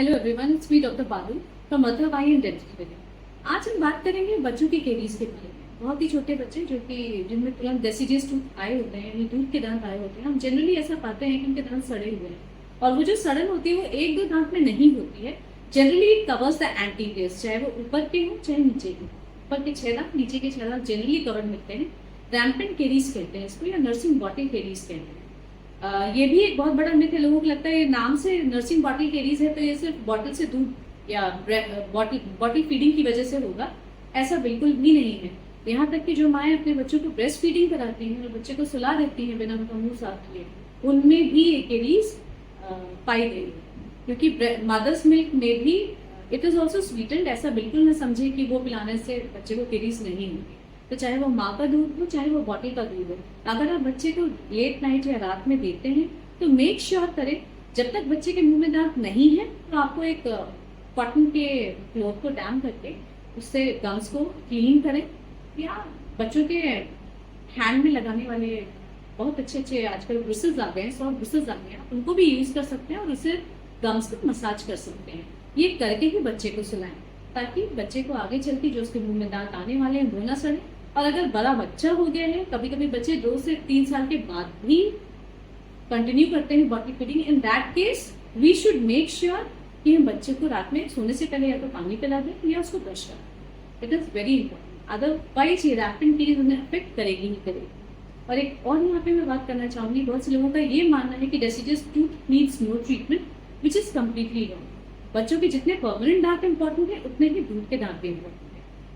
Hello everyone, it's me doctor Balu from mother eye and dental clinic. आज हम बात करेंगे बच्चों की कैरीज के बारे में। बहुत ही छोटे बच्चे जो कि जिनमें तुरंत डेसिडियस टूथ आए होते हैं, यानी दूध के दांत आए होते हैं, हम जनरली ऐसा पाते हैं कि उनके दांत सड़े हुए हैं। और वो जो सड़न होती है वो एक दो दांत में नहीं होती है। जनरली इट कवर्स द एंटीरियर्स, चाहे वो ऊपर के हो चाहे नीचे के। ऊपर के 6 दांत, नीचे के 6 दांत जनरली कवर्ड मिलते हैं। रैम्पेंट कैरीज कहते हैं इसको, या नर्सिंग बॉटल कैरीज कहते हैं। ये भी एक बहुत बड़ा मिथ है। लोगों को लगता है ये नाम से नर्सिंग बॉटल कैरीज है तो ये सिर्फ बॉटल से दूध या बॉटल फीडिंग की वजह से होगा। ऐसा बिल्कुल भी नहीं है। यहाँ तक कि जो माएँ अपने बच्चों को ब्रेस्ट फीडिंग कराती हैं और बच्चे को सुला देती हैं बिना उनका मुंह साफ किए, उनमें भी ये कैरीज पाई गई है। क्योंकि मदर्स मिल्क में भी इट इज ऑल्सो स्वीटेंड। ऐसा बिल्कुल न समझे कि वो पिलाने से बच्चे को कैरीज नहीं होगी। तो चाहे वो माँ का दूध हो चाहे वो बॉटल का दूध हो, अगर आप बच्चे को लेट नाइट या रात में देते हैं तो मेक श्योर करें जब तक बच्चे के मुंह में दांत नहीं है तो आपको एक कॉटन के क्लॉथ को डैम करके उससे गम्स को क्लीन करें। या बच्चों के हैंड में लगाने वाले बहुत अच्छे आजकल ब्रशेस आ गए हैं, सॉफ्ट ब्रशेस आ गए हैं, उनको भी यूज कर सकते हैं और उससे गम्स को मसाज कर सकते हैं। ये करके ही बच्चे को सुलाएं ताकि बच्चे को आगे चल के जो उसके मुंह में दांत आने वाले हैं वो ना सड़े। और अगर बड़ा बच्चा हो गया है, कभी कभी बच्चे 2 से 3 साल के बाद भी कंटिन्यू करते हैं bottle feeding, in that case we should make sure कि हम बच्चे को रात में सोने से पहले या तो पानी पिला दें या उसको ब्रश करें। It is very important, otherwise ये रैपिड कैरीज उन्हें अफेक्ट करेगी ही करेगी। और एक और यहाँ पे मैं बात करना चाहूंगी, बहुत से लोगों का ये मानना है कि deciduous tooth needs no treatment, which is completely wrong. बच्चों के जितने परमानेंट दांत इंपॉर्टेंट है उतने ही दूध के दांत भी इंपॉर्टेंट है।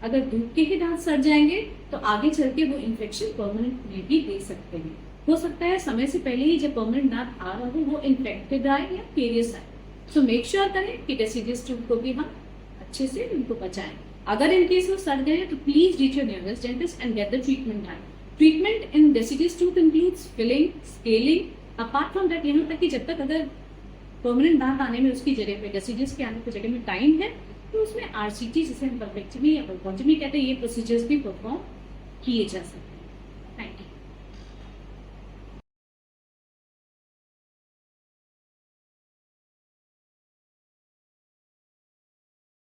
अगर दूध के ही दांत सड़ जाएंगे तो आगे चल के वो इन्फेक्शन परमानेंट में भी दे सकते हैं। हो सकता है समय से पहले ही जब परमानेंट दांत आ रहा हो वो इन्फेक्टेड आए या कैरियस आए। सो मेक श्योर करें कि डेसिडियस टूथ को भी हम अच्छे से उनको बचाएं। अगर इन केस वो सड़ गए तो please reach your nearest dentist and get the treatment done. Treatment in deciduous tooth includes filling, scaling. Apart from that, यहाँ तक कि जब तक अगर परमानेंट दांत आने में उसकी जगह पे डेसिडियस के आने की जगह में टाइम है तो उसमें आरसीटी, जिसे हम परफेक्टमी या परफॉर्मेटमी कहते हैं, ये प्रोसीजर्स भी परफॉर्म किए जा सकते हैं।